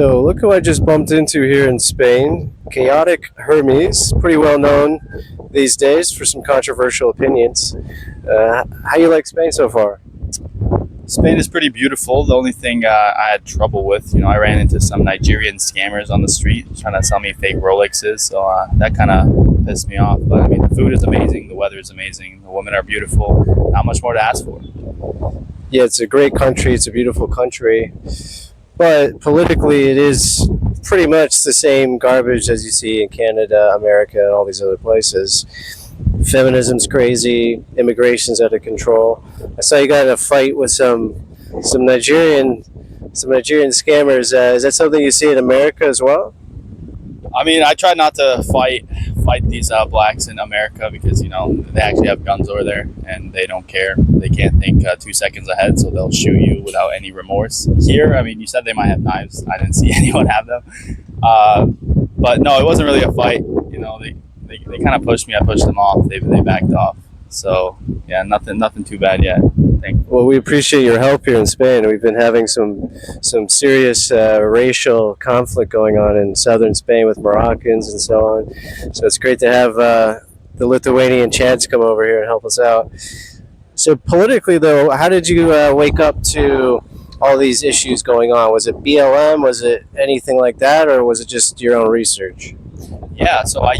So look who I just bumped into here in Spain. Chaotic Hermes, pretty well known these days for some controversial opinions. How you like Spain so far? Spain is pretty beautiful. The only thing I had trouble with, I ran into some Nigerian scammers on the street trying to sell me fake Rolexes. So that kind of pissed me off. But I mean, the food is amazing, the weather is amazing, the women are beautiful. Not much more to ask for. Yeah, it's a great country. It's a beautiful country, but politically, it is pretty much the same garbage as you see in Canada, America, and all these other places. Feminism's crazy. Immigration's out of control. I saw you got in a fight with some Nigerian scammers. Is that something you see in America as well? I mean, I try not to fight these blacks in America because they actually have guns over there and they don't care. They can't think 2 seconds ahead, so they'll shoot you without any remorse. Here, I mean, you said they might have knives. I didn't see anyone have them, but no, it wasn't really a fight. They kind of pushed me. I pushed them off. They backed off. So yeah, nothing too bad yet. Well, we appreciate your help here in Spain. We've been having some serious racial conflict going on in southern Spain with Moroccans and so on. So it's great to have the Lithuanian Chads come over here and help us out. So politically, though, how did you wake up to all these issues going on? Was it BLM? Was it anything like that, or was it just your own research? Yeah, so I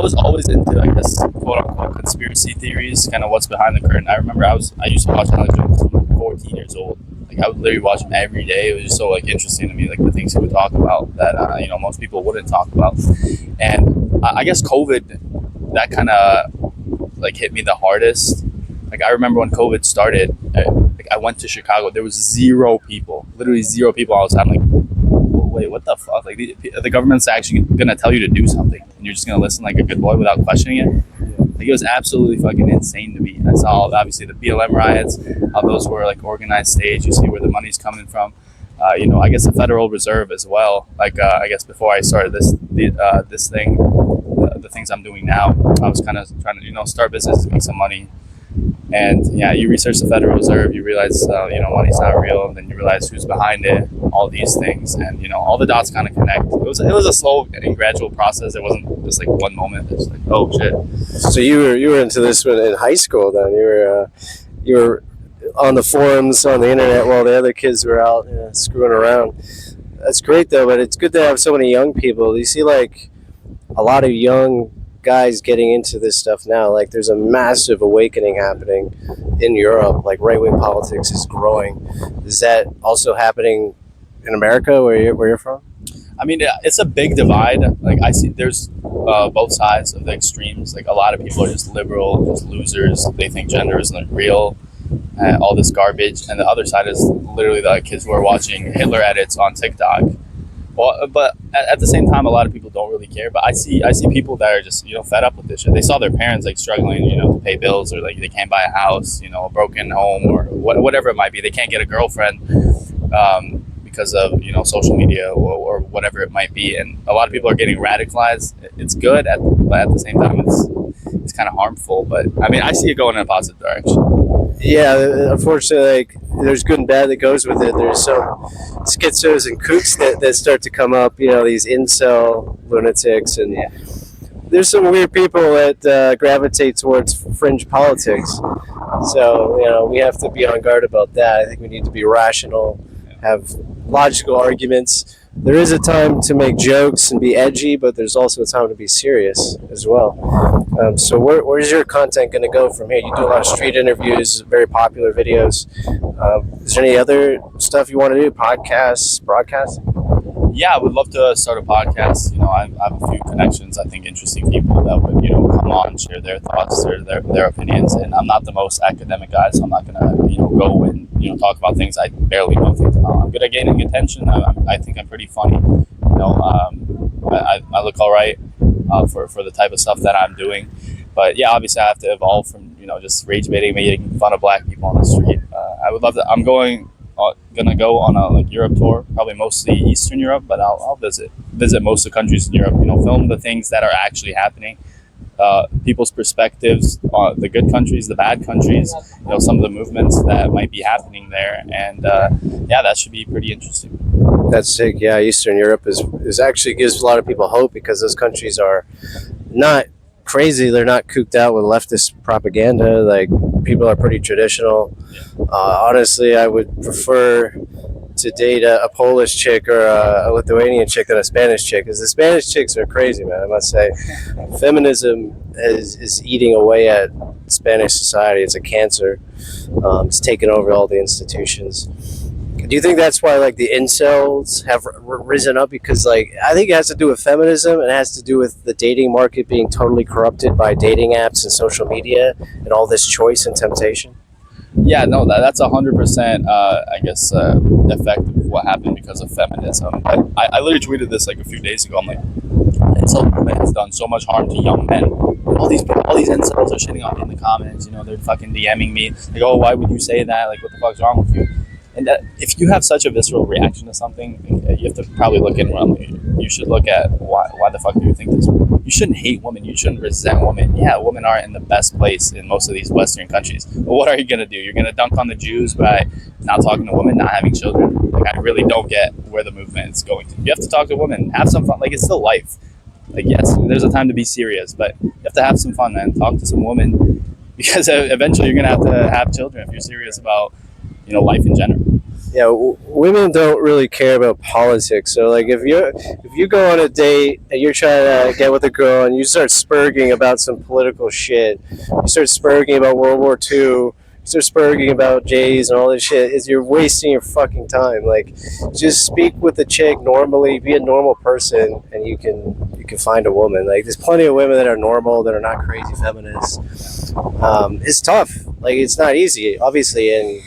was always into, I guess, quote unquote conspiracy theories, kind of what's behind the curtain. I remember I used to watch Alex Jones when I was like 14 years old. Like I would literally watch him every day. It was just so like interesting to me, like the things he would talk about that most people wouldn't talk about. And I guess COVID, that kind of like hit me the hardest. Like I remember when COVID started, I went to Chicago. There was zero people, literally zero people all the time. Like, wait, what the fuck? Like the government's actually gonna tell you to do something, and you're just gonna listen like a good boy without questioning it. Like it was absolutely fucking insane to me. I saw obviously the BLM riots, how those were like organized stage. You see where the money's coming from. I guess the Federal Reserve as well. Like I guess before I started this thing, the things I'm doing now, I was kind of trying to start business, make some money. And yeah, you research the Federal Reserve, you realize money's not real, and then you realize who's behind it, all these things, and all the dots kind of connect. It was a slow and gradual process. It wasn't just like one moment. It's like, oh shit. So you were into this in high school then. You were on the forums on the internet while the other kids were out screwing around. That's great though, but it's good to have so many young people. You see like a lot of young guys getting into this stuff now. Like there's a massive awakening happening in Europe. Like right-wing politics is growing. Is that also happening in America where you're from? I mean, it's a big divide. Like I see there's both sides of the extremes. Like a lot of people are just liberal, just losers. They think gender isn't real, all this garbage. And the other side is literally the kids who are watching Hitler edits on TikTok. Well, but at the same time, a lot of people don't really care. But I see people that are just fed up with this shit. They saw their parents like struggling, to pay bills, or like they can't buy a house, a broken home, or whatever it might be. They can't get a girlfriend because of social media or whatever it might be. And a lot of people are getting radicalized. It's good, but at the same time, it's kind of harmful. But I mean, I see it going in a positive direction. Yeah, unfortunately, like there's good and bad that goes with it. There's some schizos and kooks that start to come up. These incel lunatics, and there's some weird people that gravitate towards fringe politics. So we have to be on guard about that. I think we need to be rational, have logical arguments. There is a time to make jokes and be edgy, but there's also a time to be serious as well. So where's your content going to go from here? You do a lot of street interviews, very popular videos. Is there any other stuff you want to do? Podcasts, broadcasts? Yeah, I would love to start a podcast. I have a few connections. I think interesting people that would come on, share their thoughts, their opinions. And I'm not the most academic guy, so I'm not gonna go and talk about things I barely know things about. I'm good at gaining attention. I think I'm pretty funny. I look all right for the type of stuff that I'm doing. But yeah, obviously I have to evolve from just rage baiting, making fun of black people on the street. I would love to. I'm gonna go on a Europe tour, probably mostly Eastern Europe, but I'll visit most of the countries in Europe. Film the things that are actually happening, people's perspectives, the good countries, the bad countries, some of the movements that might be happening there, and that should be pretty interesting. That's sick. Yeah, Eastern Europe is actually gives a lot of people hope because those countries are not crazy. They're not cooped out with leftist propaganda. Like people are pretty traditional. Honestly, I would prefer to date a Polish chick or a Lithuanian chick than a Spanish chick, because the Spanish chicks are crazy, man. I must say, feminism is eating away at Spanish society. It's a cancer. It's taken over all the institutions. Do you think that's why like the incels have risen up? Because like I think it has to do with feminism, and it has to do with the dating market being totally corrupted by dating apps and social media and all this choice and temptation. Yeah, no, that's 100%. I guess effect of what happened because of feminism. I literally tweeted this like a few days ago. I'm like, incel movement has done so much harm to young men. All these incels are shitting on me in the comments. You know, they're fucking DMing me like, oh, why would you say that? Like, what the fuck's wrong with you? And that, if you have such a visceral reaction to something, you have to probably look inward. You should look at why the fuck do you think this? You shouldn't hate women. You shouldn't resent women. Yeah, women are in the best place in most of these Western countries. But what are you going to do? You're going to dunk on the Jews by not talking to women, not having children? Like, I really don't get where the movement is going to. You have to talk to women, have some fun. Like, it's still life. Like, yes, there's a time to be serious, but you have to have some fun, man. Talk to some women, because eventually you're going to have children if you're serious about, life in general. Yeah, women don't really care about politics. So like if you go on a date and you're trying to get with a girl and you start spurging about some political shit, you start spurging about World War II, you start spurging about Jays and all this shit, you're wasting your fucking time. Like, just speak with the chick normally, be a normal person, and you can find a woman. Like, there's plenty of women that are normal, that are not crazy feminists. It's tough. Like, it's not easy, obviously, and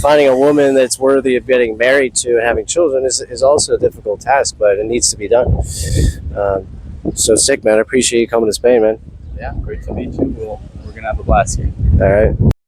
finding a woman that's worthy of getting married to and having children is also a difficult task, but it needs to be done. So sick, man. I appreciate you coming to Spain, man. Yeah, great to meet you. We're gonna have a blast here. All right.